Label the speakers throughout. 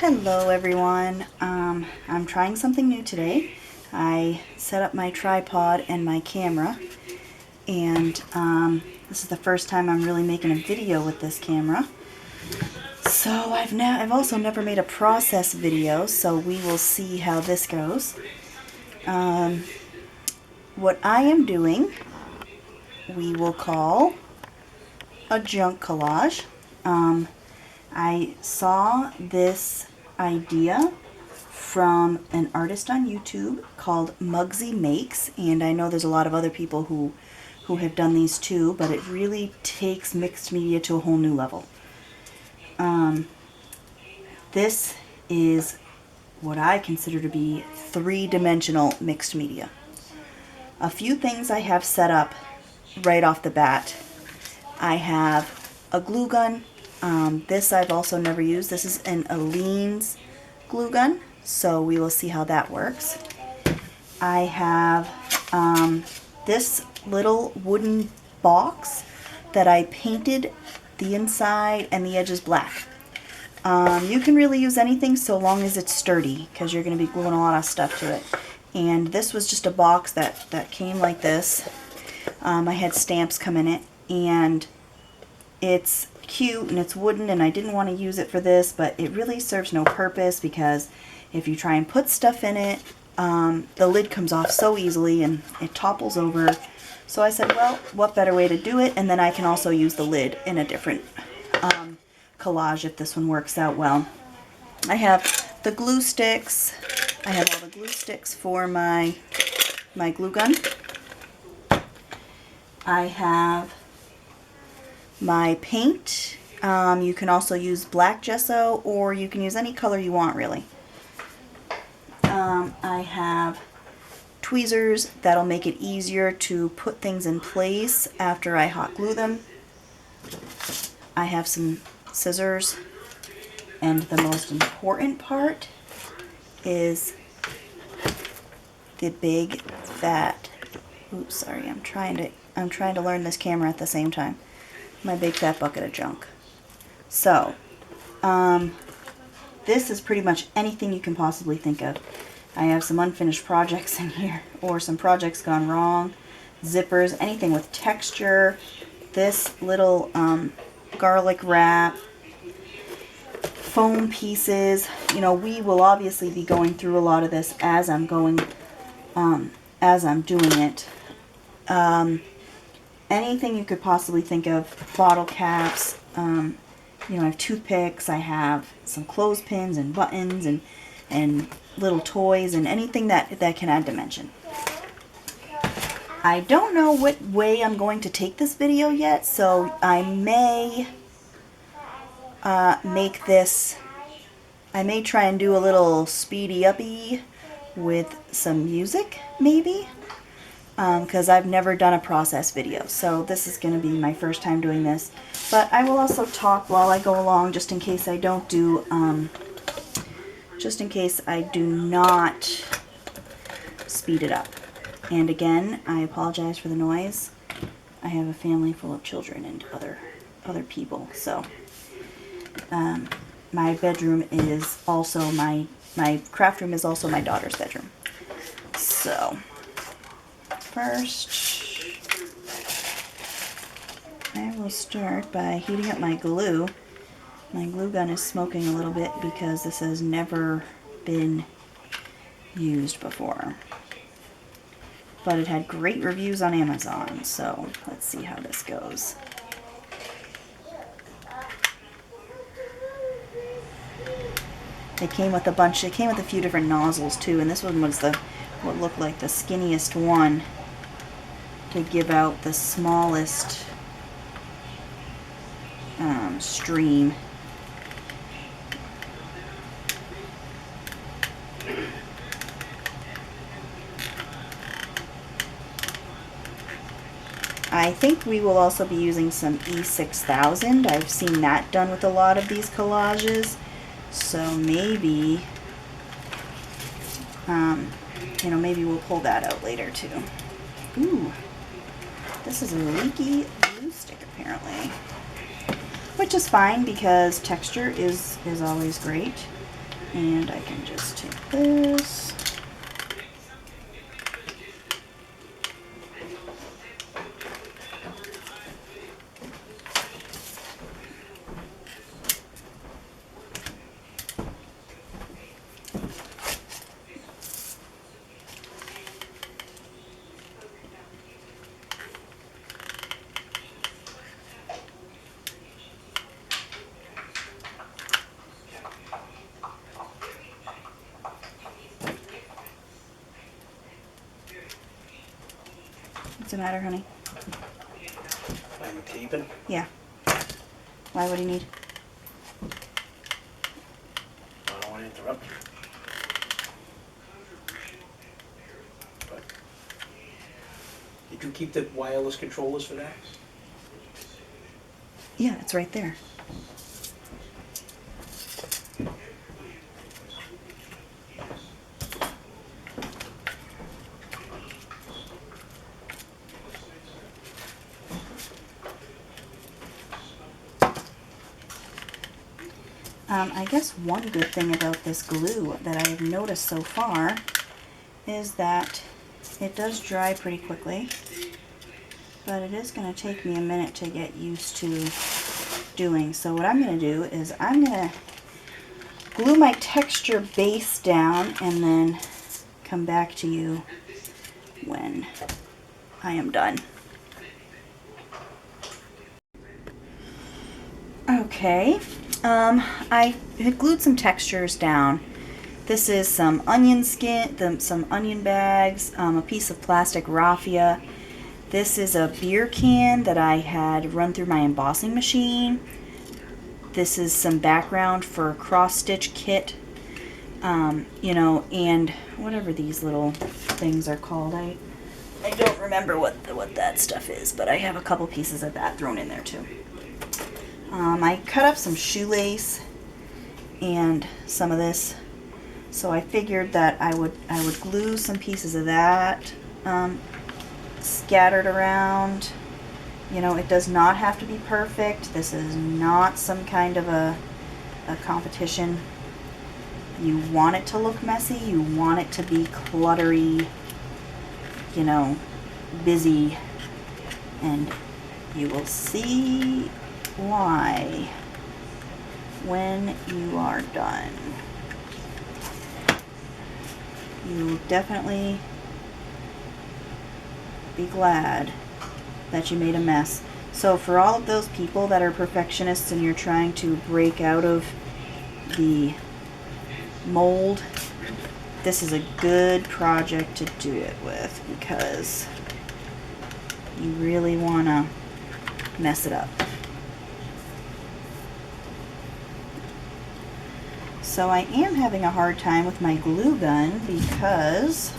Speaker 1: Hello everyone. I'm trying something new today. I set up my tripod and my camera, and this is the first time I'm really making a video with this camera. So I've also never made a process video, so we will see how this goes. What I am doing, we will call a junk collage. I saw this idea from an artist on YouTube called Mugsy Makes, and I know there's a lot of other people who have done these too, but it really takes mixed media to a whole new level. This is what I consider to be three-dimensional mixed media. A few things I have set up right off the bat. I have a glue gun. This I've also never used. This is an Aleene's glue gun, so we will see how that works. I have this little wooden box that I painted the inside and the edges black. You can really use anything so long as it's sturdy, because you're going to be gluing a lot of stuff to it. And this was just a box that came like this. I had stamps come in it, and it's cute and it's wooden, and I didn't want to use it for this, but it really serves no purpose, because if you try and put stuff in it, the lid comes off so easily and it topples over. So I said, well, what better way to do it? And then I can also use the lid in a different collage if this one works out well. I have the glue sticks. I have all the glue sticks for my glue gun. I have my paint. You can also use black gesso, or you can use any color you want, really. I have tweezers that'll make it easier to put things in place after I hot glue them. I have some scissors, and the most important part is the big fat, oops, sorry, I'm trying to learn this camera at the same time. My big fat bucket of junk. So, this is pretty much anything you can possibly think of. I have some unfinished projects in here, or some projects gone wrong, zippers, anything with texture, this little garlic wrap, foam pieces. You know, we will obviously be going through a lot of this as I'm doing it. Anything you could possibly think of, bottle caps, you know, I have toothpicks, I have some clothespins and buttons and little toys and anything that can add dimension. I don't know what way I'm going to take this video yet, so I may make this, I may try and do a little speedy uppy with some music, maybe. Because I've never done a process video, so this is going to be my first time doing this. But I will also talk while I go along, just in case I don't do, just in case I do not speed it up. And again, I apologize for the noise. I have a family full of children and other people, so my bedroom is also my craft room is also my daughter's bedroom. So first, I will start by heating up my glue. My glue gun is smoking a little bit because this has never been used before. But it had great reviews on Amazon, so let's see how this goes. It came with a few different nozzles too, and this one was what looked like the skinniest one to give out the smallest stream. I think we will also be using some E6000. I've seen that done with a lot of these collages, so maybe you know, maybe we'll pull that out later too. Ooh, this is a leaky glue stick apparently, which is fine because texture is always great. And I can just take this. What's the matter, honey?
Speaker 2: I'm taping.
Speaker 1: Yeah. Why would he need?
Speaker 2: I don't want to interrupt you. But did you keep the wireless controllers for that?
Speaker 1: Yeah, it's right there. I guess one good thing about this glue that I have noticed so far is that it does dry pretty quickly, but it is going to take me a minute to get used to doing. So what I'm going to do is I'm going to glue my texture base down and then come back to you when I am done. Okay, I had glued some textures down. This is some onion skin, some onion bags, a piece of plastic raffia. This is a beer can that I had run through my embossing machine. This is some background for a cross-stitch kit, you know, and whatever these little things are called. I don't remember what that stuff is, but I have a couple pieces of that thrown in there too. I cut up some shoelace and some of this, so I figured that I would glue some pieces of that scattered around. You know, it does not have to be perfect. This is not some kind of a competition. You want it to look messy. You want it to be cluttery, you know, busy, and you will see why when you are done. You will definitely be glad that you made a mess. So for all of those people that are perfectionists and you're trying to break out of the mold, this is a good project to do it with, because you really want to mess it up. So I am having a hard time with my glue gun because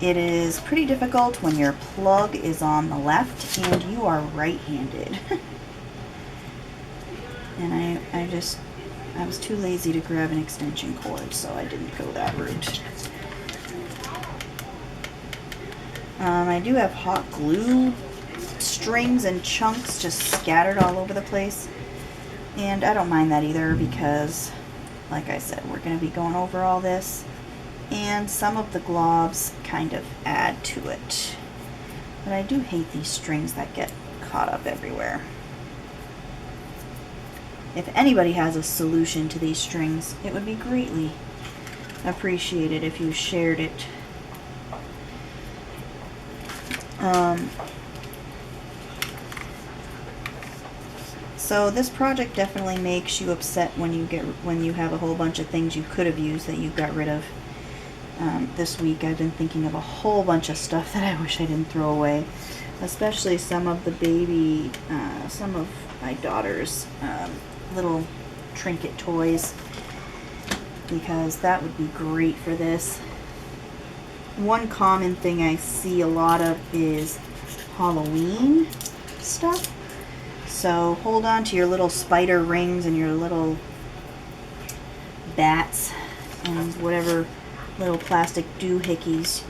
Speaker 1: it is pretty difficult when your plug is on the left and you are right-handed. And I was too lazy to grab an extension cord, so I didn't go that route. I do have hot glue strings and chunks just scattered all over the place. And I don't mind that either, because, like I said, we're going to be going over all this. And some of the globs kind of add to it. But I do hate these strings that get caught up everywhere. If anybody has a solution to these strings, it would be greatly appreciated if you shared it. So this project definitely makes you upset when you have a whole bunch of things you could have used that you got rid of. This week I've been thinking of a whole bunch of stuff that I wish I didn't throw away, especially some of some of my daughter's little trinket toys, because that would be great for this. One common thing I see a lot of is Halloween stuff. So hold on to your little spider rings and your little bats and whatever little plastic doohickeys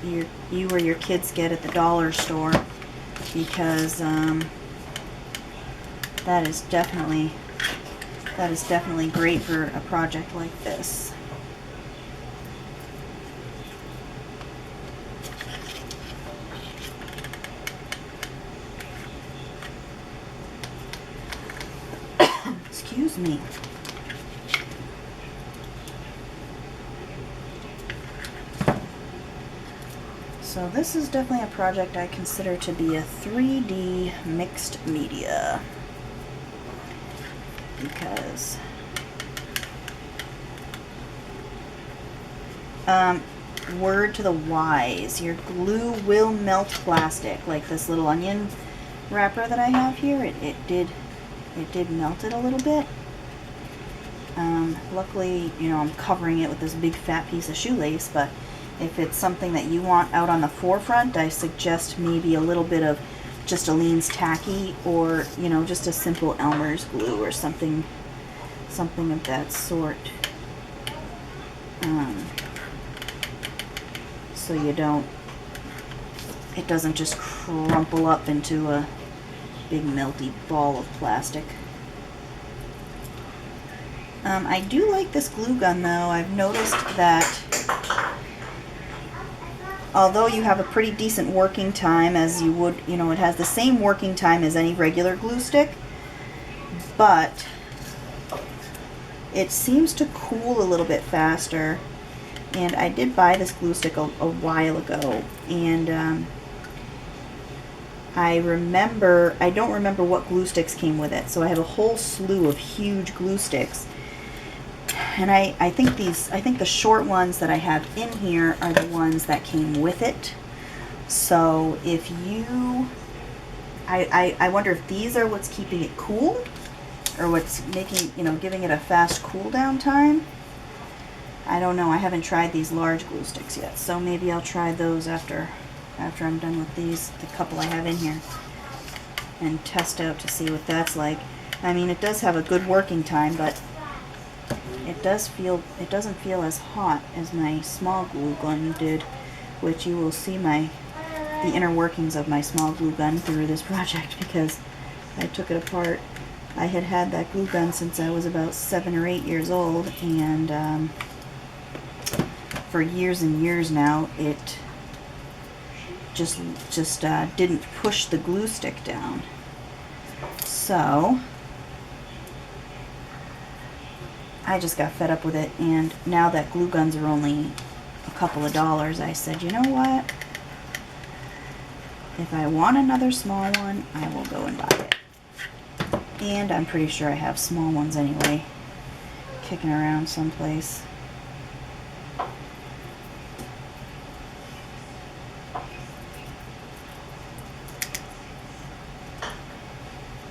Speaker 1: you or your kids get at the dollar store, because that is definitely that is definitely great for a project like this. Excuse me. So this is definitely a project I consider to be a 3D mixed media, because word to the wise, your glue will melt plastic. Like this little onion wrapper that I have here, it did melt it a little bit. Luckily, you know, I'm covering it with this big fat piece of shoelace, but if it's something that you want out on the forefront, I suggest maybe a little bit of just Aleene's tacky, or, you know, just a simple Elmer's glue or something of that sort. So it doesn't just crumple up into a big melty ball of plastic. I do like this glue gun though. I've noticed that although you have a pretty decent working time, as you would, you know, it has the same working time as any regular glue stick, but it seems to cool a little bit faster. And I did buy this glue stick a while ago, and I don't remember what glue sticks came with it, so I have a whole slew of huge glue sticks. And I think the short ones that I have in here are the ones that came with it. So if you, I wonder if these are what's keeping it cool, or what's making, you know, giving it a fast cool down time. I don't know. I haven't tried these large glue sticks yet, so maybe I'll try those after I'm done with these, the couple I have in here, and test out to see what that's like. I mean, it does have a good working time, but it doesn't feel as hot as my small glue gun did, which you will see the inner workings of my small glue gun through this project, because I took it apart. I had that glue gun since I was about 7 or 8 years old, and for years and years now, it just didn't push the glue stick down. So I just got fed up with it, and now that glue guns are only a couple of dollars, I said, you know what? If I want another small one, I will go and buy it. And I'm pretty sure I have small ones anyway, kicking around someplace.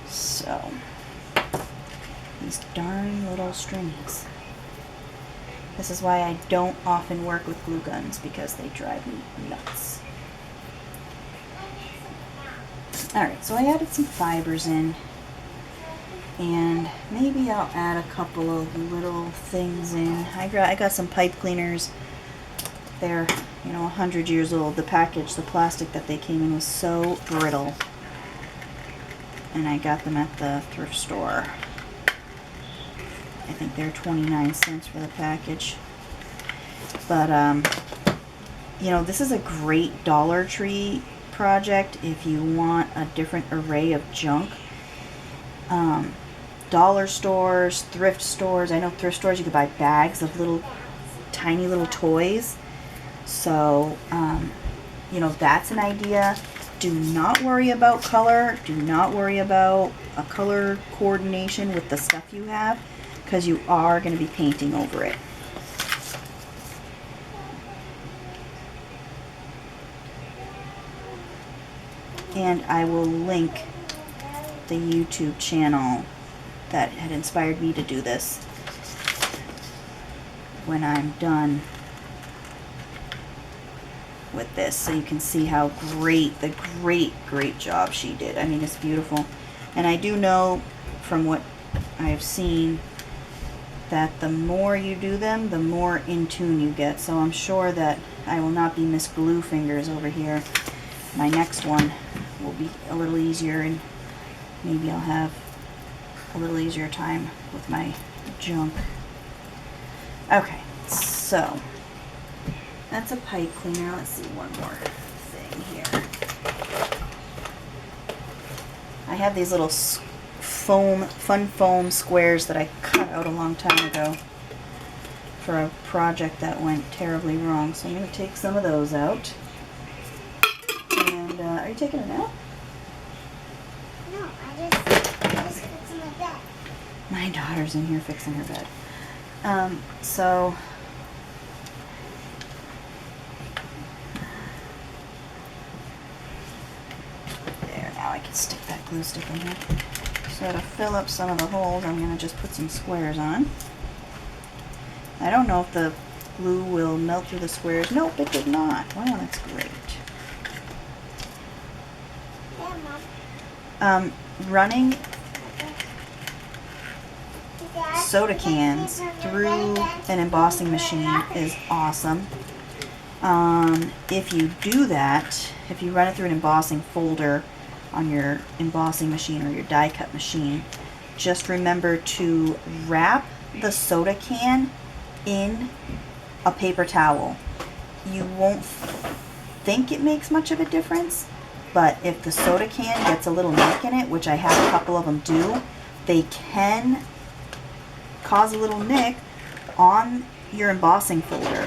Speaker 1: So, these darn little strings. This is why I don't often work with glue guns, because they drive me nuts. Alright, so I added some fibers in, and maybe I'll add a couple of little things in. I got some pipe cleaners. They're, you know, 100 years old. The package, the plastic that they came in was so brittle. And I got them at the thrift store. I think they're 29 cents for the package. But, you know, this is a great Dollar Tree project if you want a different array of junk. Dollar stores, thrift stores. I know thrift stores, you could buy bags of tiny little toys. So, you know, that's an idea. Do not worry about color. Do not worry about a color coordination with the stuff you have, because you are going to be painting over it. And I will link the YouTube channel that had inspired me to do this when I'm done with this, so you can see how great job she did. I mean, it's beautiful. And I do know from what I have seen that the more you do them, the more in tune you get. So I'm sure that I will not be Miss Glue Fingers over here. My next one will be a little easier, and maybe I'll have a little easier time with my junk. Okay, so that's a pipe cleaner. Let's see, one more thing here. I have these little fun foam squares that I cut out a long time ago for a project that went terribly wrong. So I'm going to take some of those out. And are you taking a nap?
Speaker 3: No, I just fixing my bed.
Speaker 1: My daughter's in here fixing her bed. So there, now I can stick that glue stick in here. So to fill up some of the holes, I'm going to just put some squares on. I don't know if the glue will melt through the squares. Nope, it did not. Wow, that's great.
Speaker 3: Yeah, Mom.
Speaker 1: Running soda cans through an embossing machine is awesome. If you do that, if you run it through an embossing folder on your embossing machine or your die cut machine, just remember to wrap the soda can in a paper towel. You won't think it makes much of a difference, but if the soda can gets a little nick in it, which I have a couple of them do, they can cause a little nick on your embossing folder.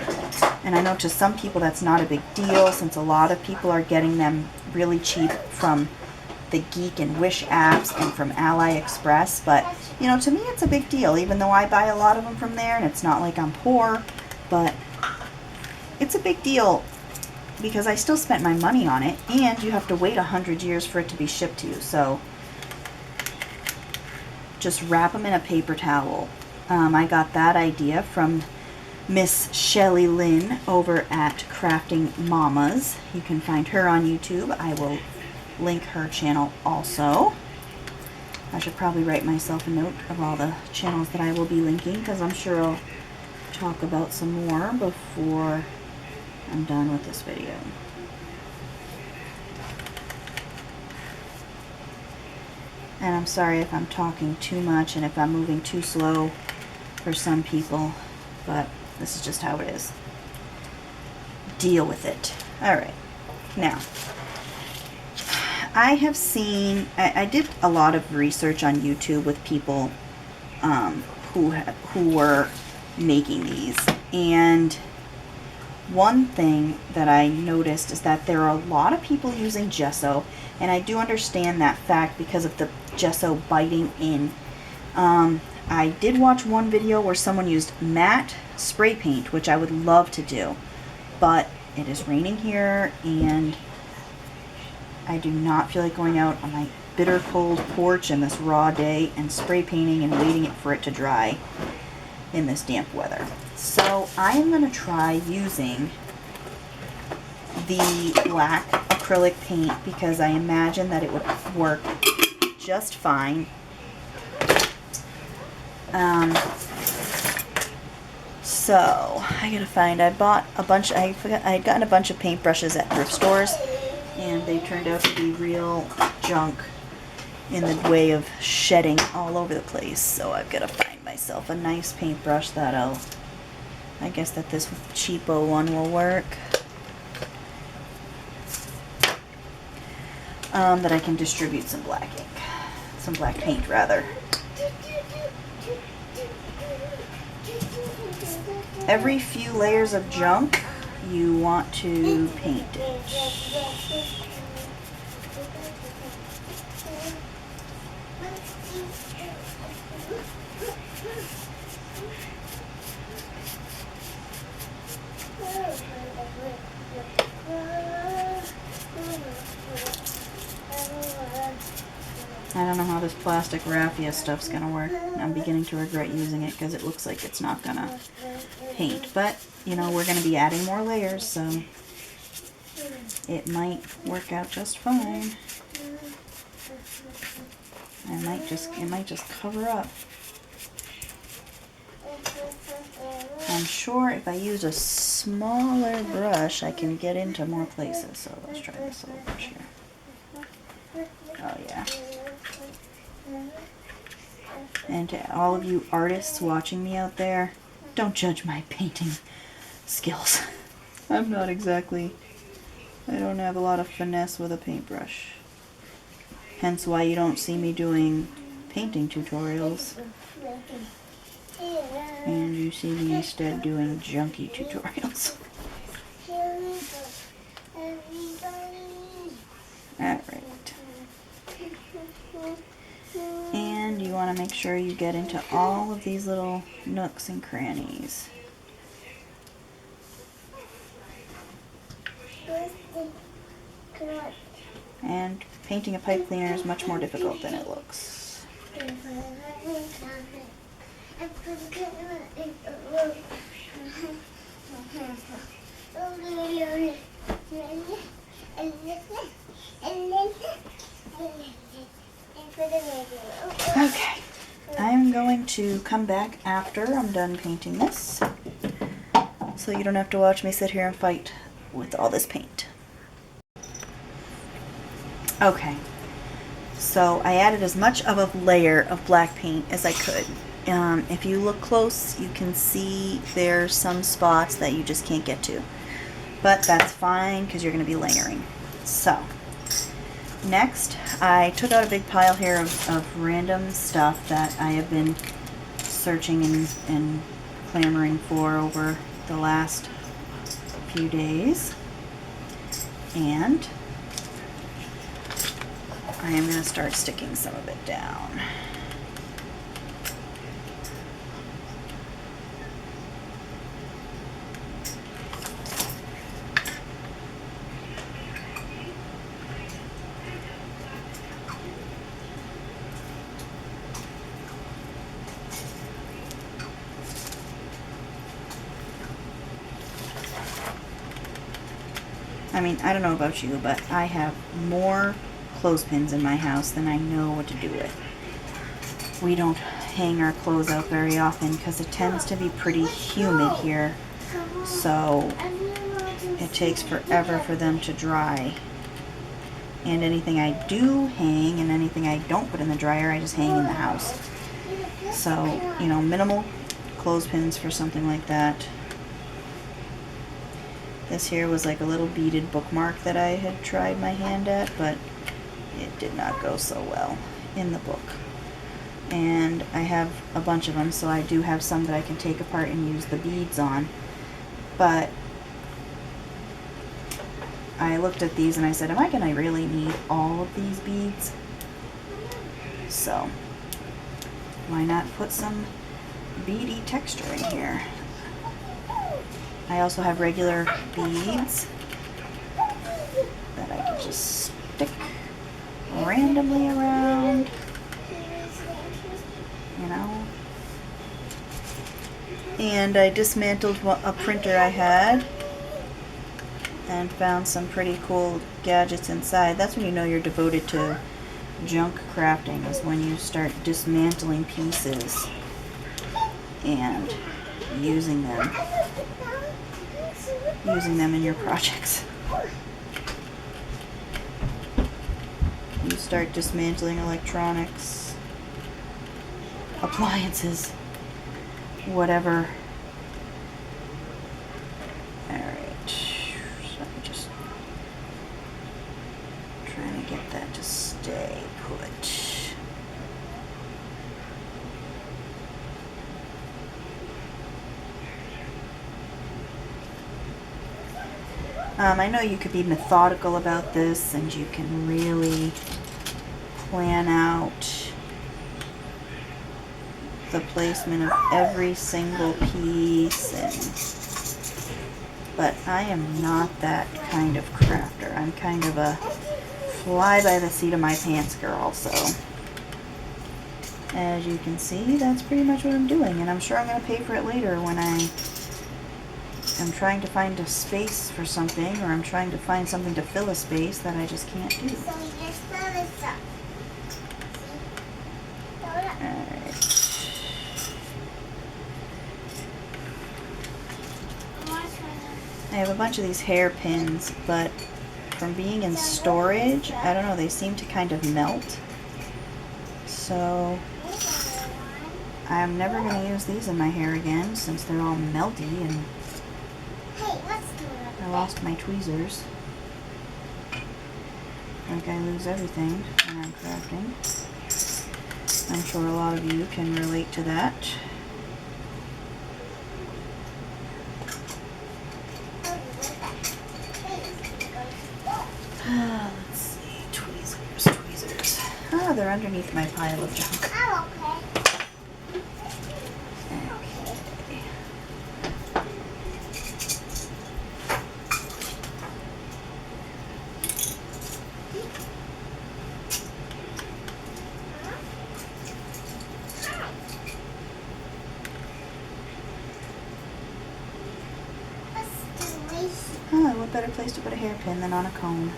Speaker 1: And I know to some people that's not a big deal, since a lot of people are getting them really cheap from the Geek and Wish apps and from AliExpress, but you know, to me it's a big deal, even though I buy a lot of them from there and it's not like I'm poor, but it's a big deal because I still spent my money on it, and you have to wait 100 years for it to be shipped to you. So just wrap them in a paper towel. I got that idea from Miss Shelly Lynn over at Crafting Mamas. You can find her on YouTube. I will link her channel also. I should probably write myself a note of all the channels that I will be linking, because I'm sure I'll talk about some more before I'm done with this video. And I'm sorry if I'm talking too much and if I'm moving too slow for some people, but this is just how it is. Deal with it. Alright, now I have seen, I did a lot of research on YouTube with people who were making these, and one thing that I noticed is that there are a lot of people using gesso, and I do understand that fact because of the gesso biting in. I did watch one video where someone used matte spray paint, which I would love to do, but it is raining here and I do not feel like going out on my bitter cold porch in this raw day and spray painting and waiting for it to dry in this damp weather. So I am going to try using the black acrylic paint because I imagine that it would work just fine. So I gotta find, I bought a bunch, I had gotten a bunch of paintbrushes at thrift stores, and they turned out to be real junk in the way of shedding all over the place. So I've got to find myself a nice paintbrush that'll, I guess that this cheapo one will work. That I can distribute some black ink, some black paint rather. Every few layers of junk, you want to paint it. I don't know how this plastic raffia stuff's gonna work. I'm beginning to regret using it because it looks like it's not gonna paint. But, you know, we're gonna be adding more layers, so it might work out just fine. It might just cover up. I'm sure if I use a smaller brush, I can get into more places. So let's try this little brush here. Oh yeah. And to all of you artists watching me out there, don't judge my painting skills. I'm not exactly, I don't have a lot of finesse with a paintbrush. Hence why you don't see me doing painting tutorials. And you see me instead doing junky tutorials. Alright. And you want to make sure you get into all of these little nooks and crannies. And painting a pipe cleaner is much more difficult than it looks. Okay, I'm going to come back after I'm done painting this, so you don't have to watch me sit here and fight with all this paint. Okay, so I added as much of a layer of black paint as I could. If you look close, you can see there's some spots that you just can't get to, but that's fine because you're going to be layering. So next, I took out a big pile here of random stuff that I have been searching and clamoring for over the last few days, and I am going to start sticking some of it down. I mean, I don't know about you, but I have more clothespins in my house than I know what to do with. We don't hang our clothes out very often because it tends to be pretty humid here, so it takes forever for them to dry. And anything I do hang and anything I don't put in the dryer, I just hang in the house. So, you know, minimal clothespins for something like that. This here was like a little beaded bookmark that I had tried my hand at, but it did not go so well in the book. And I have a bunch of them, so I do have some that I can take apart and use the beads on. But I looked at these and I said, am I going to really need all of these beads? So why not put some beady texture in here? I also have regular beads that I can just stick randomly around, you know. And I dismantled a printer I had and found some pretty cool gadgets inside. That's when you know you're devoted to junk crafting, is when you start dismantling pieces and using them in your projects. You start dismantling electronics, appliances, whatever. Alright, so I'm just trying to get that to stay put. I know you could be methodical about this, and you can really plan out the placement of every single piece, but I am not that kind of crafter. I'm kind of a fly by the seat of my pants girl, so as you can see, that's pretty much what I'm doing, and I'm sure I'm going to pay for it later when I'm trying to find a space for something, or I'm trying to find something to fill a space that I just can't do. Alright. I have a bunch of these hairpins, but from being in storage, I don't know, they seem to kind of melt. So I'm never going to use these in my hair again since they're all melty and
Speaker 3: Hey, let's do it.
Speaker 1: I lost my tweezers. Like I lose everything when I'm crafting. I'm sure a lot of you can relate to that. Let's see, tweezers. Oh, they're underneath my pile of junk.
Speaker 3: I'm okay.
Speaker 1: Oh, what better place to put a hairpin than on a comb?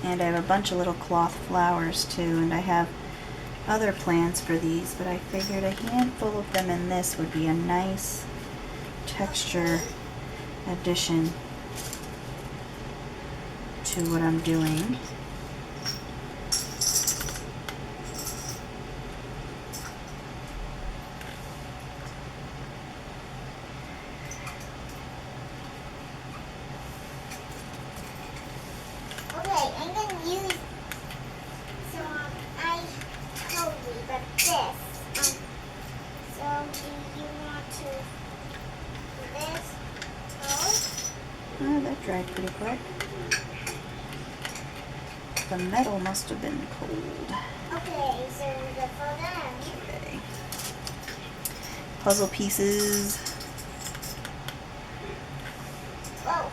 Speaker 1: And I have a bunch of little cloth flowers too, and I have other plans for these, but I figured a handful of them in this would be a nice texture addition to what I'm doing.
Speaker 3: Okay, I'm gonna use. So I told you that this. So do you want to do this?
Speaker 1: Oh, that dried pretty quick. The metal must have been cold.
Speaker 3: Okay, so the photo.
Speaker 1: Okay. Puzzle pieces.
Speaker 3: Whoa.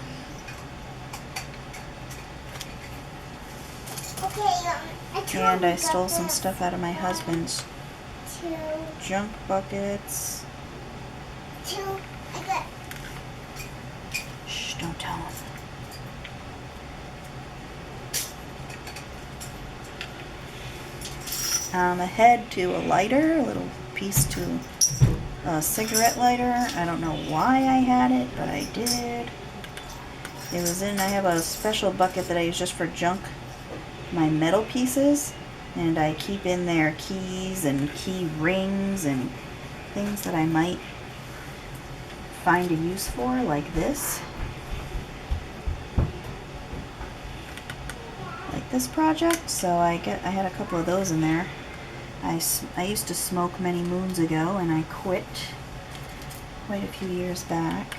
Speaker 3: Okay,
Speaker 1: And I stole some stuff out of my husband's
Speaker 3: Two.
Speaker 1: junk buckets.
Speaker 3: I got.
Speaker 1: Shh, don't tell him. A head to a lighter, a little piece to a cigarette lighter. I don't know why I had it, but I did. It was in, I have a special bucket that I use just for junk, my metal pieces, and I keep in there keys and key rings and things that I might find a use for, like this. Like this project, so I had a couple of those in there. I used to smoke many moons ago, and I quit quite a few years back.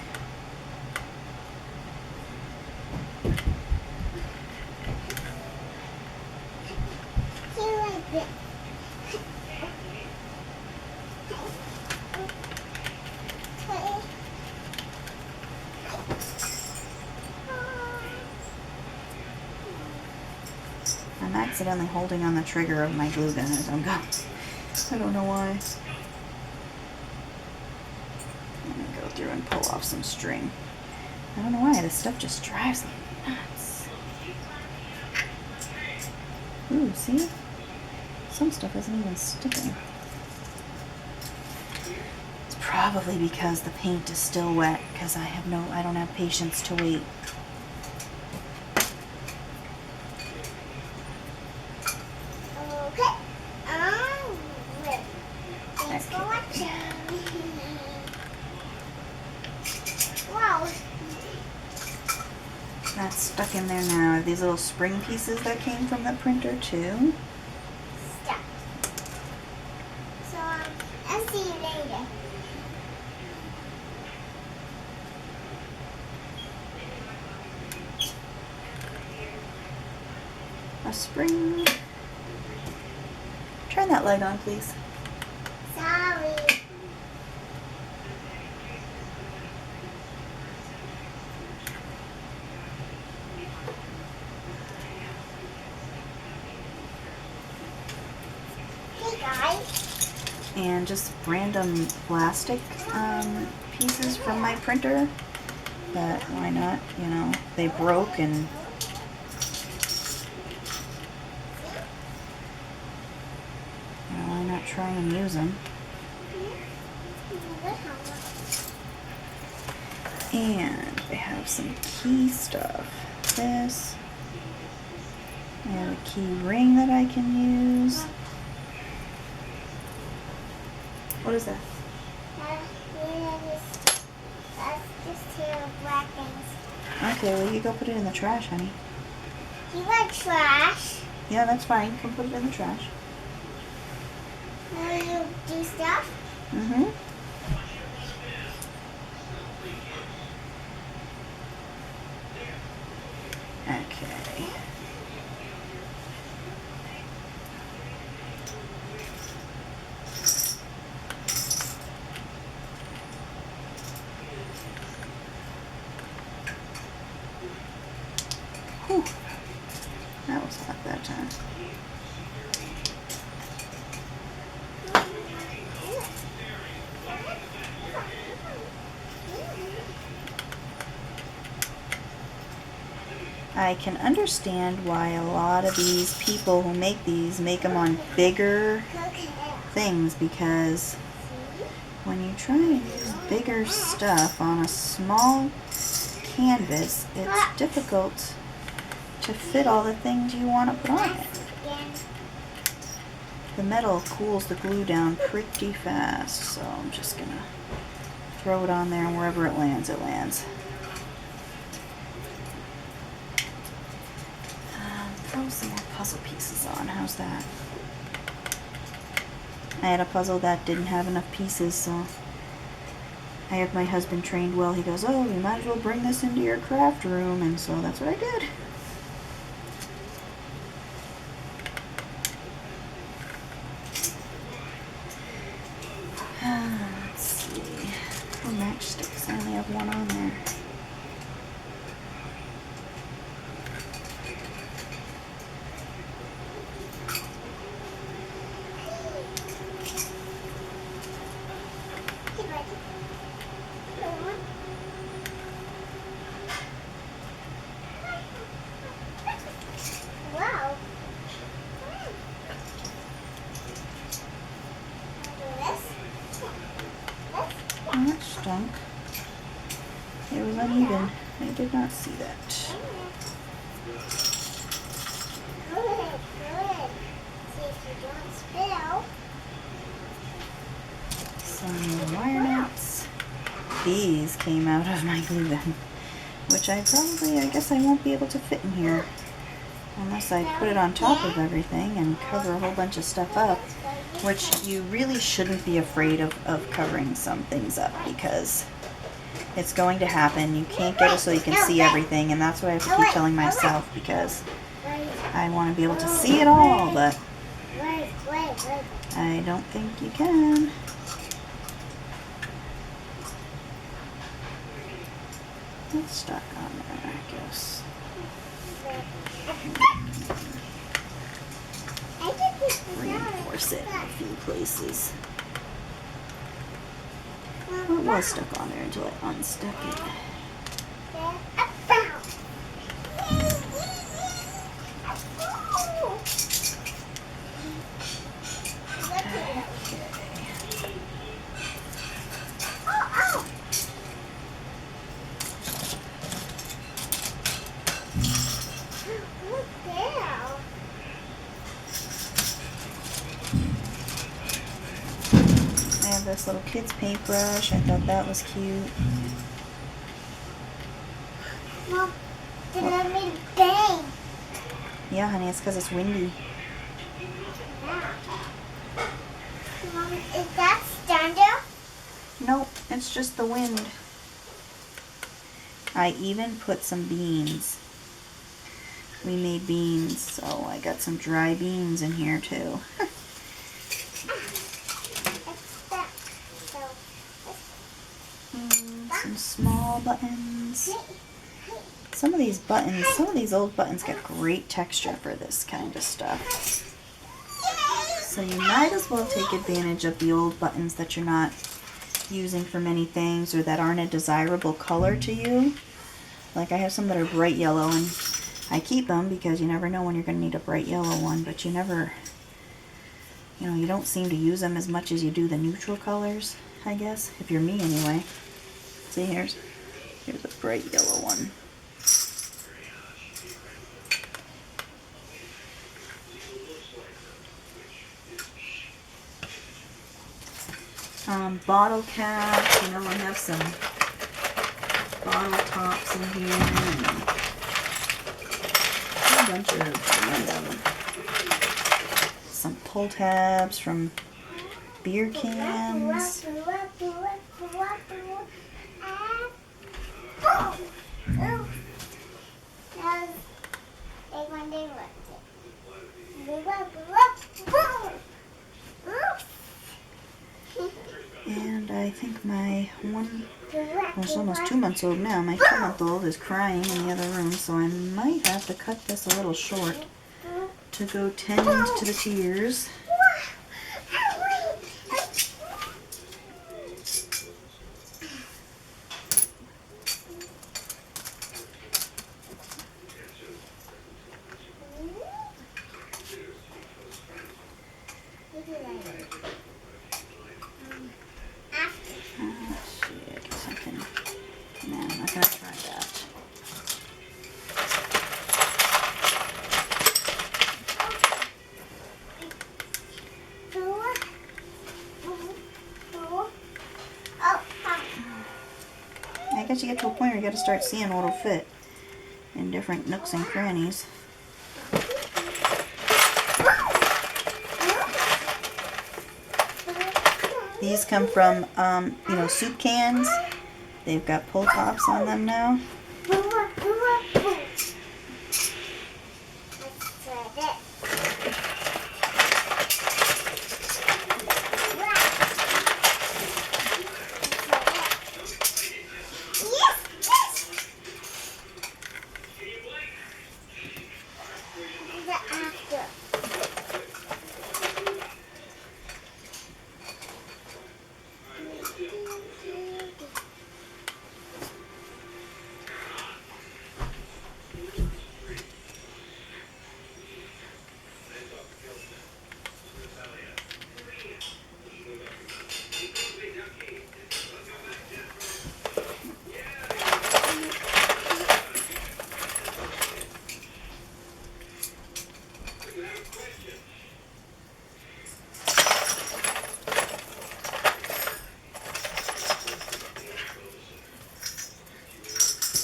Speaker 1: I'm accidentally holding on the trigger of my glue gun as I'm going. I don't know why. Let me go through and pull off some string. I don't know why, this stuff just drives me nuts. Ooh, see? Some stuff isn't even sticking. It's probably because the paint is still wet, because I don't have patience to wait.
Speaker 3: Okay. Ready. Thanks for watching. Wow.
Speaker 1: That's stuck in there now. I have these little spring pieces that came from the printer too.
Speaker 3: Stop. So, I'll see you later.
Speaker 1: A spring. Turn that light on, please.
Speaker 3: Sorry. Hey guys.
Speaker 1: And just random plastic pieces from my printer. But why not? You know, they broke and and use them. And I have some key stuff. This. I have a key ring that I can use. What is that?
Speaker 3: That's just two black things.
Speaker 1: Okay, well you go put it in the trash, honey.
Speaker 3: You like trash?
Speaker 1: Yeah, that's fine. Come put it in the trash.
Speaker 3: Will you do stuff?
Speaker 1: Mm-hmm. Okay. Whew. That was hot that time. I can understand why a lot of these people who make these make them on bigger things, because when you try and use bigger stuff on a small canvas, it's difficult to fit all the things you want to put on it. The metal cools the glue down pretty fast, so I'm just gonna throw it on there, and wherever it lands, it lands. Throw some more puzzle pieces on. How's that? I had a puzzle that didn't have enough pieces, so I have my husband trained well. He goes, oh, you might as well bring this into your craft room, and so that's what I did. Let's see. Oh, matchsticks. I only have one on there.
Speaker 3: Wow.
Speaker 1: Oh, that stunk. It was uneven. I did not see that.
Speaker 3: Good. See if you don't spill.
Speaker 1: Some wire nuts. These came out of my glue gun, which I guess I won't be able to fit in here unless I put it on top of everything and cover a whole bunch of stuff up, which you really shouldn't be afraid of covering some things up, because it's going to happen. You can't get it so you can see everything, and that's what I have to keep telling myself, because I want to be able to see it all, but I don't think you can. It's stuck on there, I guess. Reinforce it in a few places. Well, it was stuck on there until I unstuck it. I have this little kid's paintbrush. I thought that was cute.
Speaker 3: Mom, they let me bang.
Speaker 1: Yeah, honey, it's because it's windy.
Speaker 3: Mom, is that thunder?
Speaker 1: Nope, it's just the wind. I even put some beans. We made beans, so I got some dry beans in here too. Some small buttons. Some of these old buttons get great texture for this kind of stuff. So you might as well take advantage of the old buttons that you're not using for many things, or that aren't a desirable color to you. Like I have some that are bright yellow, and I keep them because you never know when you're going to need a bright yellow one, but you never you know, you don't seem to use them as much as you do the neutral colors, I guess, if you're me anyway. See, here's a bright yellow one. Bottle caps, you know, I have some bottle tops in here and a bunch of random, some pull tabs from beer cans. And I think my one, well, it's almost 2 months old now, my 2-month-old is crying in the other room, so I might have to cut this a little short to go tend to the tears. Let's see, I get something. No, I'm not gonna try that. I guess you get to a point where you gotta start seeing what'll fit in different nooks and crannies. These come from, you know, soup cans. They've got pull tops on them now.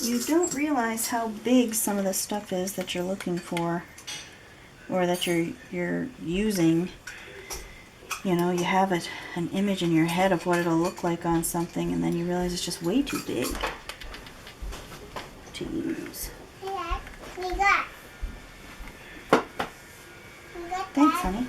Speaker 1: You don't realize how big some of the stuff is that you're looking for, or that you're using. You know, you have an image in your head of what it'll look like on something, and then you realize it's just way too big to use. Thanks, honey.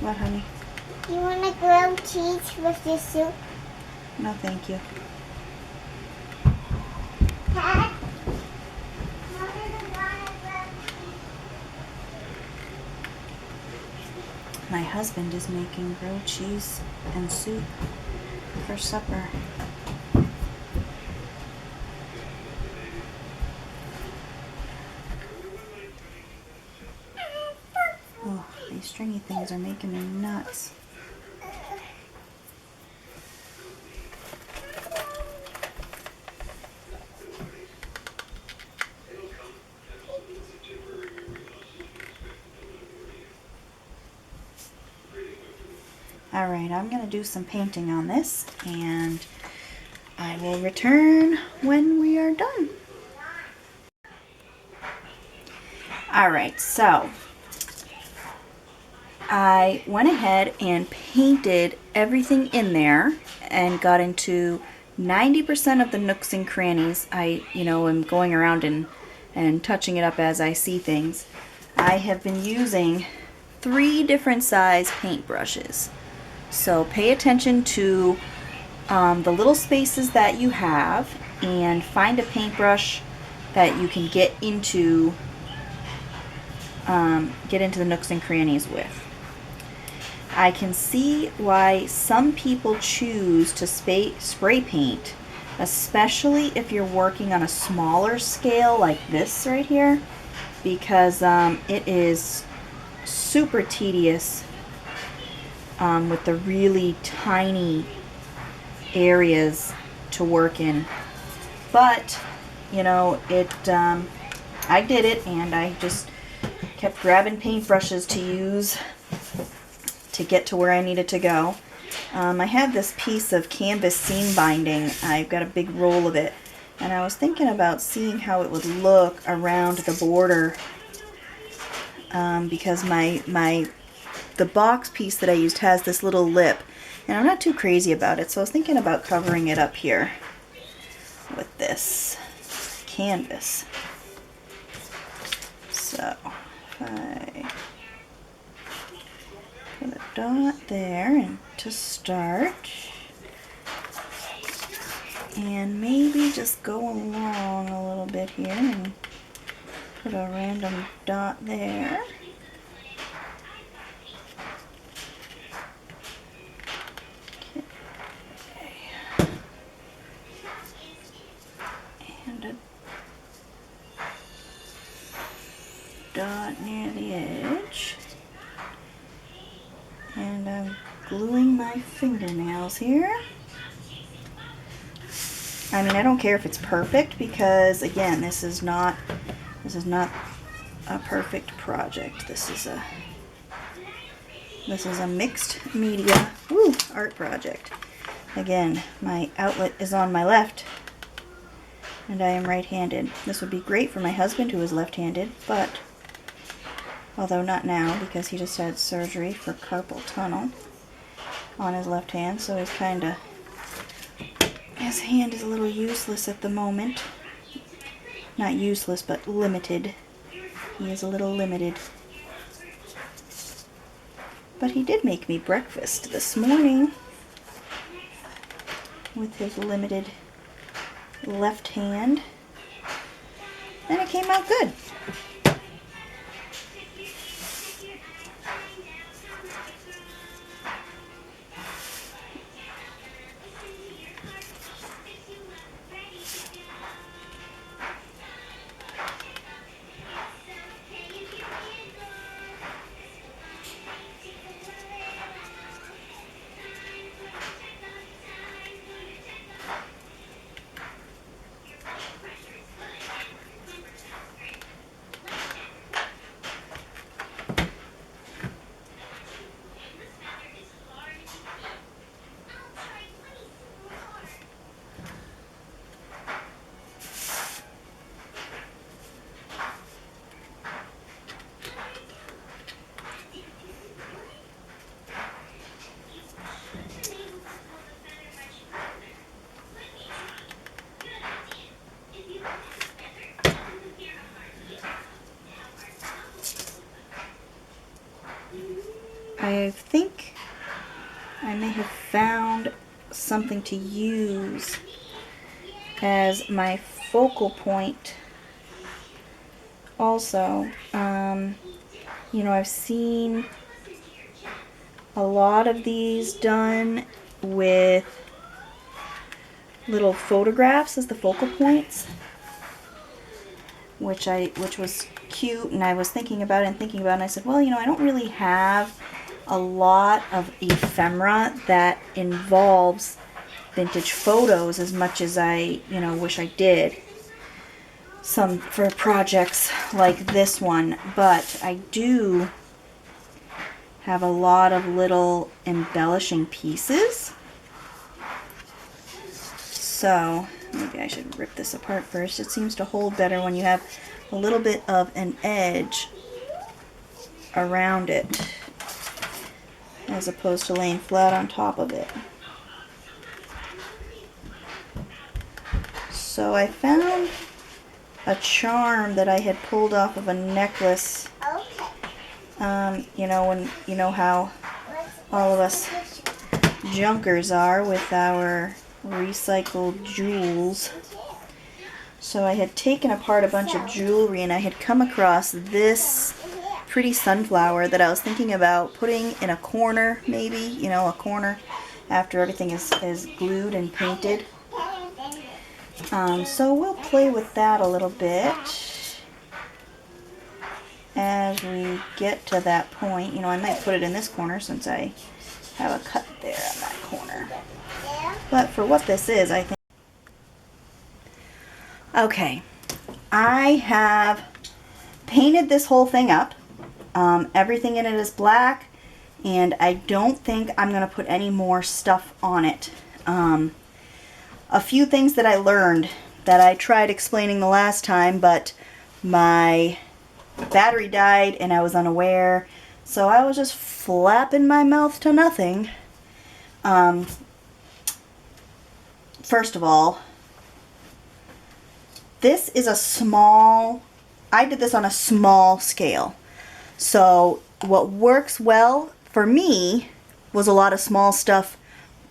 Speaker 1: What, honey?
Speaker 3: You want to grilled cheese with your soup?
Speaker 1: No, thank you.
Speaker 3: Pat?
Speaker 1: My husband is making grilled cheese and soup for supper. Oh, these stringy things are making me nuts. Alright, I'm going to do some painting on this, and I will return when we are done. Alright, so I went ahead and painted everything in there and got into 90% of the nooks and crannies. I, am going around and touching it up as I see things. I have been using 3 different size paint brushes. So pay attention to the little spaces that you have and find a paintbrush that you can get into the nooks and crannies with. I can see why some people choose to spray paint, especially if you're working on a smaller scale like this right here, because it is super tedious with the really tiny areas to work in. But I did it, and I just kept grabbing paintbrushes to use to get to where I needed to go. I have this piece of canvas seam binding. I've got a big roll of it, and I was thinking about seeing how it would look around the border, because the box piece that I used has this little lip, and I'm not too crazy about it, so I was thinking about covering it up here with this canvas. So if I put a dot there and to start, and maybe just go along a little bit here and put a random dot there. And a dot near the edge. And I'm gluing my fingernails here. I mean, I don't care if it's perfect, because again, this is not a perfect project. This is a mixed media art project. Again, my outlet is on my left, and I am right-handed. This would be great for my husband, who is left-handed, but although not now, because he just had surgery for carpal tunnel on his left hand, so his hand is a little useless at the moment. Not useless, but limited. He is a little limited. But he did make me breakfast this morning with his limited left hand, and it came out good. I think I may have found something to use as my focal point also. I've seen a lot of these done with little photographs as the focal points, which was cute, and I was thinking about it, and I said, well, I don't really have a lot of ephemera that involves vintage photos as much as I, wish I did. Some for projects like this one, but I do have a lot of little embellishing pieces. So maybe I should rip this apart first. It seems to hold better when you have a little bit of an edge around it. as opposed to laying flat on top of it. So I found a charm that I had pulled off of a necklace.
Speaker 3: Okay.
Speaker 1: You know how all of us junkers are with our recycled jewels. So I had taken apart a bunch of jewelry and I had come across this pretty sunflower that I was thinking about putting in a corner, maybe, you know, a corner after everything is glued and painted. So we'll play with that a little bit as we get to that point. You know, I might put it in this corner since I have a cut there on that corner. But for what this is, I think... Okay, I have painted this whole thing up. Everything in it is black, and I don't think I'm going to put any more stuff on it. A few things that I learned that I tried explaining the last time, but my battery died and I was unaware, so I was just flapping my mouth to nothing. First of all, this is a small, I did this on a small scale. So what works well for me was a lot of small stuff,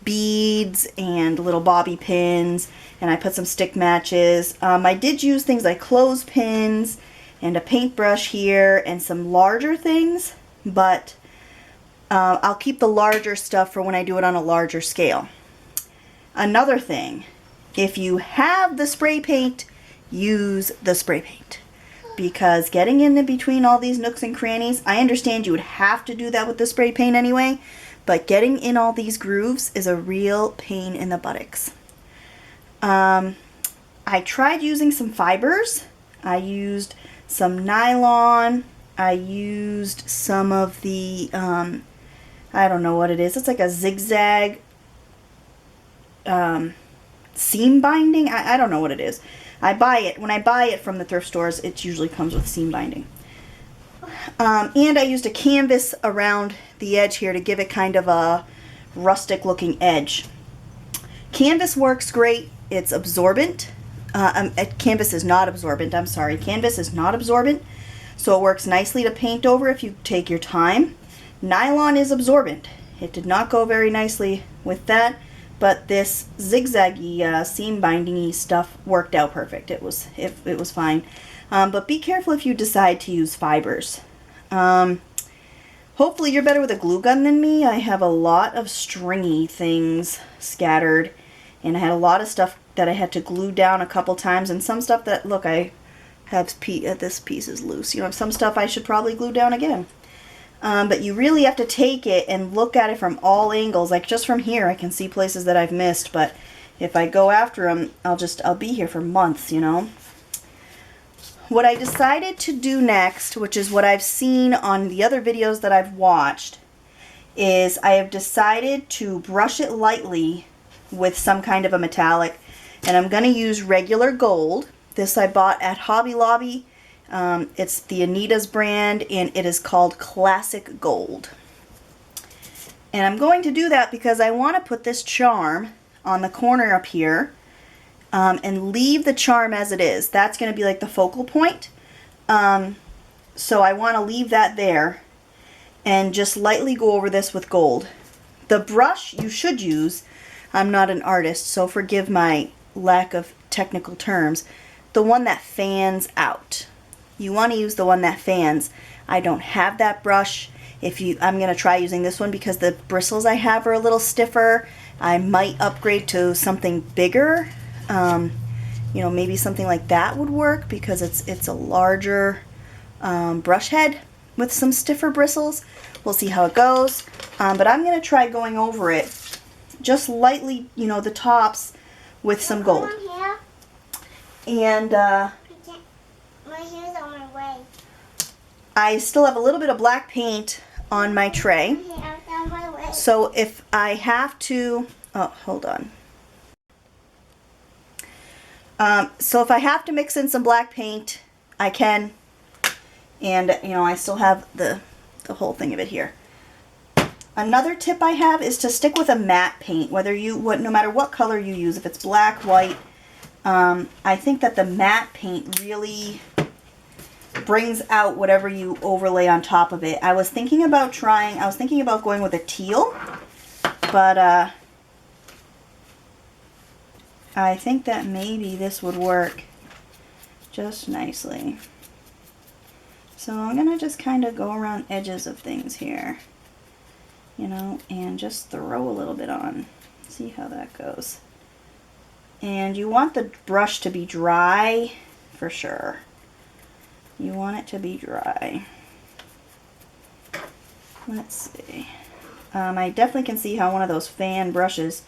Speaker 1: beads and little bobby pins, and I put some stick matches. I did use things like clothespins and a paintbrush here and some larger things, but I'll keep the larger stuff for when I do it on a larger scale. Another thing, if you have the spray paint, use the spray paint. Because getting in between all these nooks and crannies, I understand you would have to do that with the spray paint anyway, but getting in all these grooves is a real pain in the buttocks. I tried using some fibers. I used some nylon. I used some of the, I don't know what it is. It's like a zigzag seam binding. I don't know what it is. I buy it. When I buy it from the thrift stores, it usually comes with seam binding. And I used a canvas around the edge here to give it kind of a rustic looking edge. Canvas works great. It's absorbent. Canvas is not absorbent. I'm sorry. Canvas is not absorbent. So it works nicely to paint over if you take your time. Nylon is absorbent. It did not go very nicely with that. But this zigzaggy seam binding-y stuff worked out perfect. It was fine. But be careful if you decide to use fibers. Hopefully you're better with a glue gun than me. I have a lot of stringy things scattered, and I had a lot of stuff that I had to glue down a couple times, and some stuff that, look, I have this piece is loose. You know, some stuff I should probably glue down again. But you really have to take it and look at it from all angles. Like just from here, I can see places that I've missed, but if I go after them, I'll be here for months, you know. What I decided to do next, which is what I've seen on the other videos that I've watched, is I have decided to brush it lightly with some kind of a metallic, and I'm going to use regular gold. This I bought at Hobby Lobby. It's the Anita's brand, and it is called Classic Gold. And I'm going to do that because I want to put this charm on the corner up here and leave the charm as it is. That's going to be like the focal point. So I want to leave that there and just lightly go over this with gold. The brush you should use, I'm not an artist, so forgive my lack of technical terms, the one that fans out. You want to use the one that fans. I don't have that brush. I'm going to try using this one because the bristles I have are a little stiffer. I might upgrade to something bigger. You know, maybe something like that would work because it's a larger brush head with some stiffer bristles. We'll see how it goes. But I'm going to try going over it just lightly, you know, the tops with some gold. And
Speaker 3: my hair's on my way.
Speaker 1: I still have a little bit of black paint on my tray.
Speaker 3: On my way.
Speaker 1: So if I have to, oh, hold on. So if I have to mix in some black paint, I can. And, you know, I still have the whole thing of it here. Another tip I have is to stick with a matte paint, no matter what color you use, if it's black, white. I think that the matte paint really brings out whatever you overlay on top of it. I was thinking about going with a teal, but I think that maybe this would work just nicely. So I'm gonna just kind of go around edges of things here, you know, and just throw a little bit on. See how that goes. And you want the brush to be dry for sure. You want it to be dry. Let's see. I definitely can see how one of those fan brushes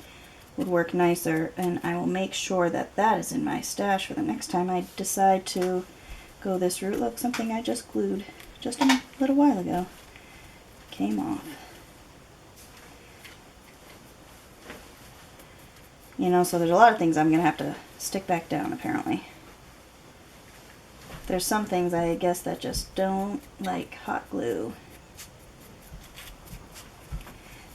Speaker 1: would work nicer, and I will make sure that that is in my stash for the next time I decide to go this route. Look, something I just glued just a little while ago came off. You know, so there's a lot of things I'm going to have to stick back down, apparently. There's some things, I guess, that just don't like hot glue.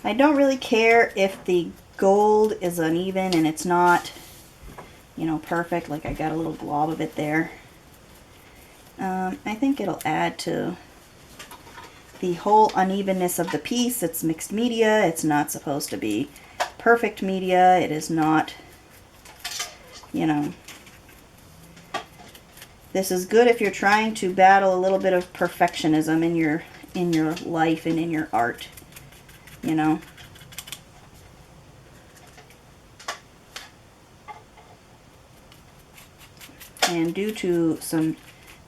Speaker 1: I don't really care if the gold is uneven and it's not, you know, perfect. Like I got a little glob of it there. I think it'll add to the whole unevenness of the piece. It's mixed media. It's not supposed to be perfect media. It is not, you know. This is good if you're trying to battle a little bit of perfectionism in your life and in your art, you know. And due to some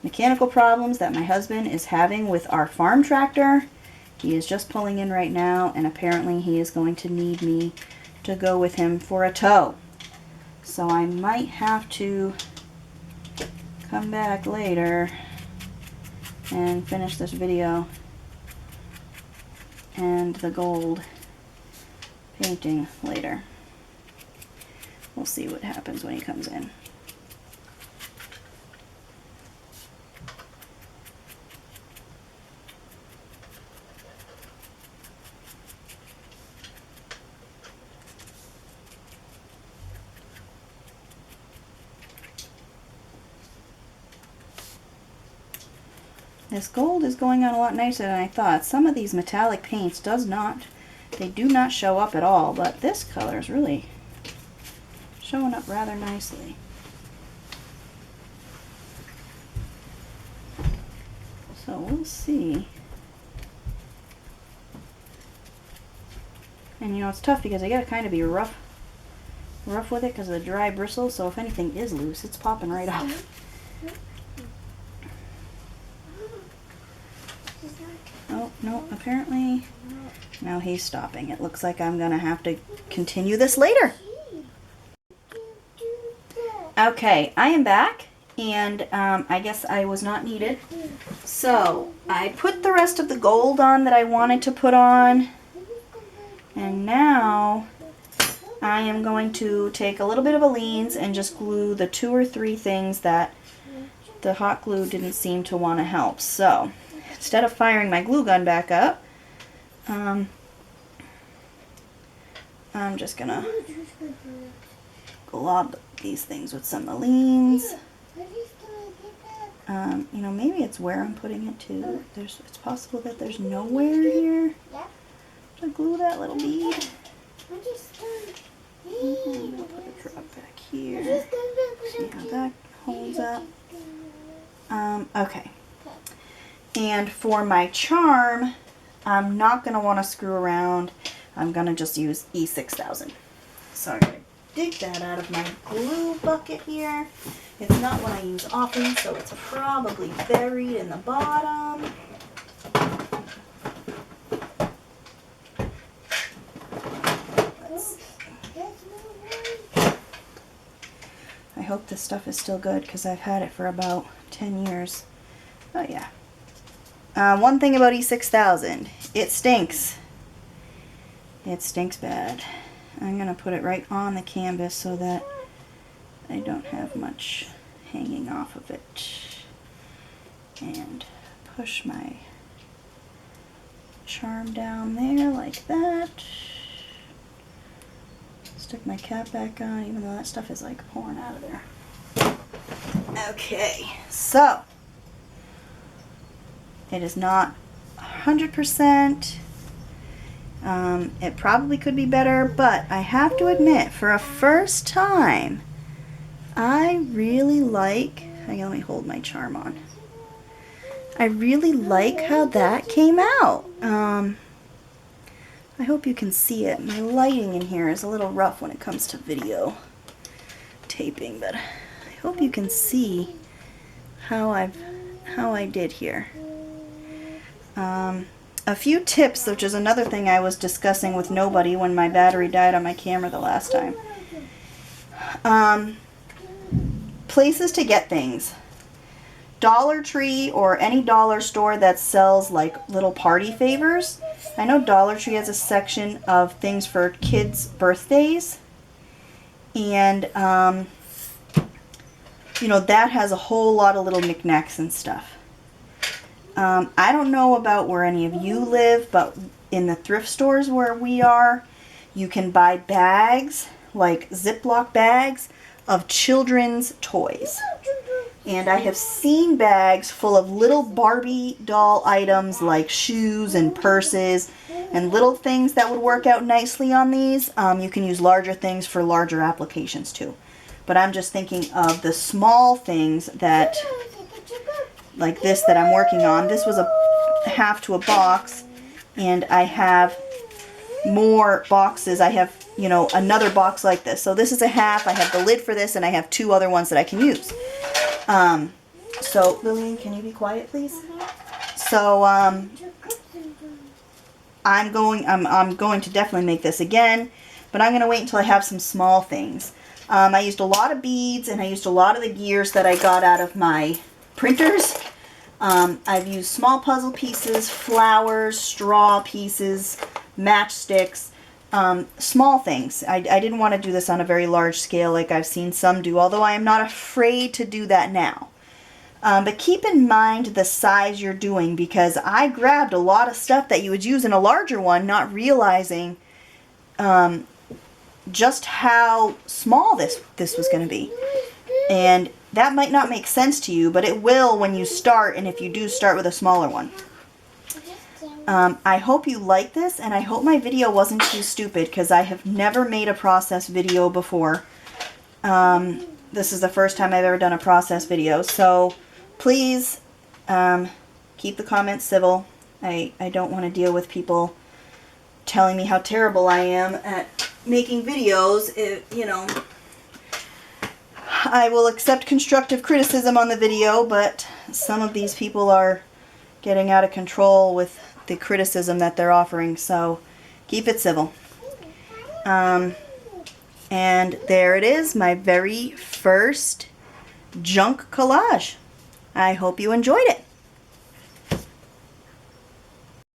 Speaker 1: mechanical problems that my husband is having with our farm tractor, he is just pulling in right now, and apparently he is going to need me to go with him for a tow. So I might have to come back later and finish this video and the gold painting later. We'll see what happens when he comes in. This gold is going on a lot nicer than I thought. Some of these metallic paints they do not show up at all, but this color is really showing up rather nicely. So we'll see. And you know, it's tough because I gotta kind of be rough with it because of the dry bristles, so if anything is loose, it's popping right off. Oh, no, apparently now he's stopping. It looks like I'm gonna have to continue this later. Okay, I am back, and I guess I was not needed. So I put the rest of the gold on that I wanted to put on, and now I am going to take a little bit of Aleene's and just glue the 2 or 3 things that the hot glue didn't seem to want to help. So instead of firing my glue gun back up, I'm just gonna glob these things with some Aleene's. You know, maybe it's where I'm putting it too. It's possible that there's nowhere here to glue that little bead. I'm gonna put a drop back here. See how that holds up. Okay. And for my charm, I'm not going to want to screw around. I'm going to just use E6000. So I'm going to dig that out of my glue bucket here. It's not one I use often, so it's probably buried in the bottom. Let's see. I hope this stuff is still good because I've had it for about 10 years. Oh yeah. One thing about E6000, it stinks. It stinks bad. I'm going to put it right on the canvas so that I don't have much hanging off of it. And push my charm down there like that. Stick my cap back on, even though that stuff is like pouring out of there. Okay, so it is not 100%. It probably could be better, but I have to admit, for a first time, I really like, hang on, let me hold my charm on. I really like how that came out. I hope you can see it. My lighting in here is a little rough when it comes to video taping, but I hope you can see how I did here. A few tips, which is another thing I was discussing with nobody when my battery died on my camera the last time. Places to get things. Dollar Tree or any dollar store that sells like little party favors. I know Dollar Tree has a section of things for kids' birthdays, and you know, that has a whole lot of little knickknacks and stuff. I don't know about where any of you live, but in the thrift stores where we are, you can buy bags, like Ziploc bags, of children's toys. And I have seen bags full of little Barbie doll items like shoes and purses and little things that would work out nicely on these. You can use larger things for larger applications too. But I'm just thinking of the small things that, like this that I'm working on. This was a half to a box, and I have more boxes. I have, you know, another box like this. So this is a half. I have the lid for this, and I have two other ones that I can use. So Lillian, can you be quiet, please? So I'm going to definitely make this again, but I'm going to wait until I have some small things. I used a lot of beads, and I used a lot of the gears that I got out of my printers. I've used small puzzle pieces, flowers, straw pieces, matchsticks, small things. I didn't want to do this on a very large scale like I've seen some do, although I am not afraid to do that now. But keep in mind the size you're doing, because I grabbed a lot of stuff that you would use in a larger one, not realizing just how small this was going to be. And that might not make sense to you, but it will when you start, and if you do start with a smaller one. I hope you like this, and I hope my video wasn't too stupid, because I have never made a process video before. This is the first time I've ever done a process video, so please keep the comments civil. I don't want to deal with people telling me how terrible I am at making videos. You know, I will accept constructive criticism on the video, but some of these people are getting out of control with the criticism that they're offering, so keep it civil. And there it is, my very first junk collage. I hope you enjoyed it.